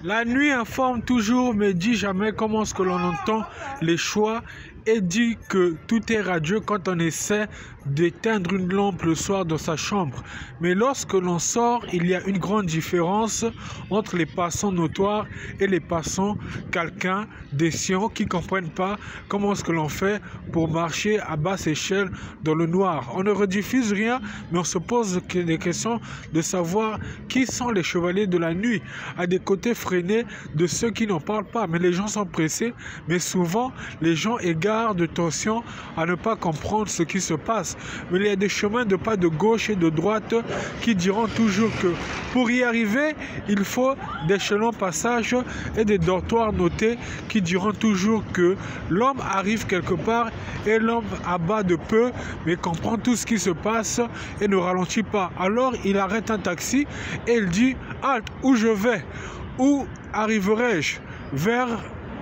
La nuit informe toujours, mais dit jamais comment est-ce que l'on entend les choix et dit que tout est radieux quand on essaie d'éteindre une lampe le soir dans sa chambre. Mais lorsque l'on sort, il y a une grande différence entre les passants notoires et les passants quelqu'un des scients qui ne comprennent pas comment est-ce que l'on fait pour marcher à basse échelle dans le noir. On ne rediffuse rien, mais on se pose des questions de savoir qui sont les chevaliers de la nuit, à des côtés freinés de ceux qui n'en parlent pas. Mais les gens sont pressés, mais souvent les gens égarent de tension à ne pas comprendre ce qui se passe. Mais il y a des chemins de pas de gauche et de droite qui diront toujours que pour y arriver, il faut d'échelons passages et des dortoirs notés qui diront toujours que l'homme arrive quelque part et l'homme abat de peu, mais comprend tout ce qui se passe et ne ralentit pas. Alors il arrête un taxi et il dit « Halte, où je vais? Où arriverai-je? Vers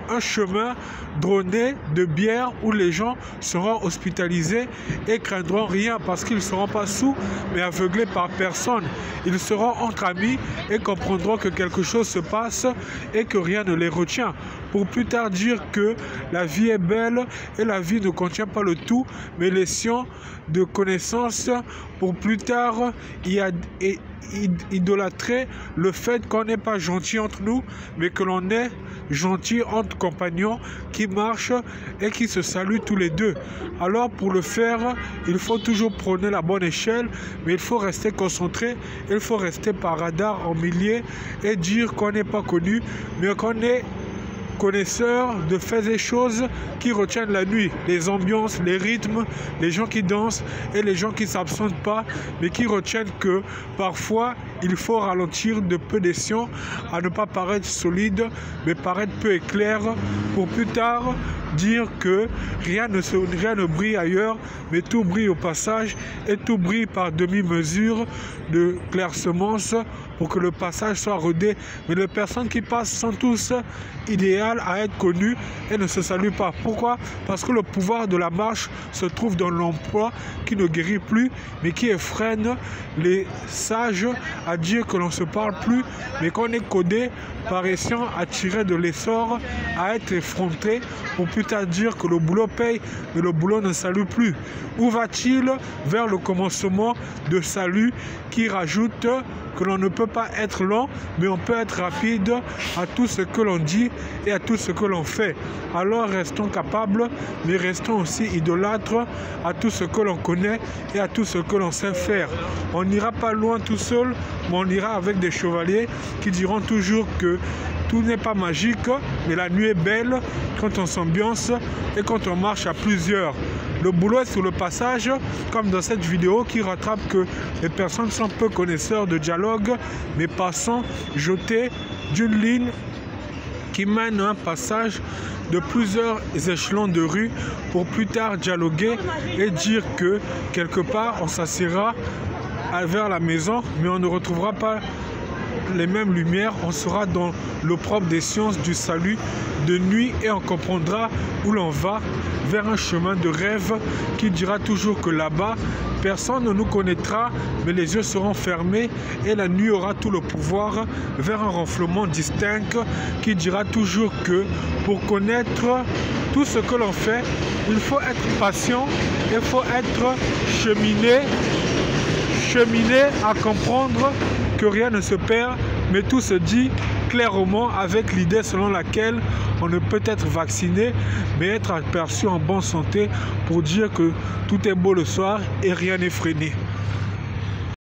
un chemin drôné de bière où les gens seront hospitalisés et craindront rien parce qu'ils ne seront pas sous mais aveuglés par personne. Ils seront entre amis et comprendront que quelque chose se passe et que rien ne les retient. Pour plus tard dire que la vie est belle et la vie ne contient pas le tout, mais les sciences de connaissance. Pour plus tard, il y a idolâtrer le fait qu'on n'est pas gentil entre nous, mais que l'on est gentil entre compagnons qui marchent et qui se saluent tous les deux. Alors pour le faire, il faut toujours prôner la bonne échelle, mais il faut rester concentré, il faut rester par radar en milliers et dire qu'on n'est pas connu, mais qu'on est connaisseurs de faits et choses qui retiennent la nuit, les ambiances, les rythmes, les gens qui dansent et les gens qui ne s'absentent pas, mais qui retiennent que parfois il faut ralentir de peu d'escients à ne pas paraître solide, mais paraître peu éclair pour plus tard dire que rien ne brille ailleurs, mais tout brille au passage et tout brille par demi-mesure de clairsemence pour que le passage soit rodé. Mais les personnes qui passent sont tous idéales à être connues et ne se saluent pas. Pourquoi? Parce que le pouvoir de la marche se trouve dans l'emploi qui ne guérit plus, mais qui effrène les sages à dire que l'on ne se parle plus, mais qu'on est codé par escient à tirer de l'essor, à être effronté pour plus tard dire que le boulot paye, mais le boulot ne salue plus. Où va-t-il? Vers le commencement de salut qui rajoute que l'on ne peut pas être lent, mais on peut être rapide à tout ce que l'on dit et à tout ce que l'on fait. Alors restons capables, mais restons aussi idolâtres à tout ce que l'on connaît et à tout ce que l'on sait faire. On n'ira pas loin tout seul, mais on ira avec des chevaliers qui diront toujours que tout n'est pas magique, mais la nuit est belle quand on s'ambiance et quand on marche à plusieurs. Le boulot est sur le passage, comme dans cette vidéo qui rattrape que les personnes sont peu connaisseurs de dialogue, mais passant jetés d'une ligne qui mène à un passage de plusieurs échelons de rue pour plus tard dialoguer et dire que quelque part on s'assiera vers la maison, mais on ne retrouvera pas les mêmes lumières, on sera dans le propre des sciences du salut de nuit et on comprendra où l'on va vers un chemin de rêve qui dira toujours que là-bas, personne ne nous connaîtra, mais les yeux seront fermés et la nuit aura tout le pouvoir vers un renflement distinct qui dira toujours que pour connaître tout ce que l'on fait, il faut être patient, il faut être cheminé à comprendre que rien ne se perd, mais tout se dit clairement avec l'idée selon laquelle on ne peut être vacciné, mais être aperçu en bonne santé pour dire que tout est beau le soir et rien n'est freiné.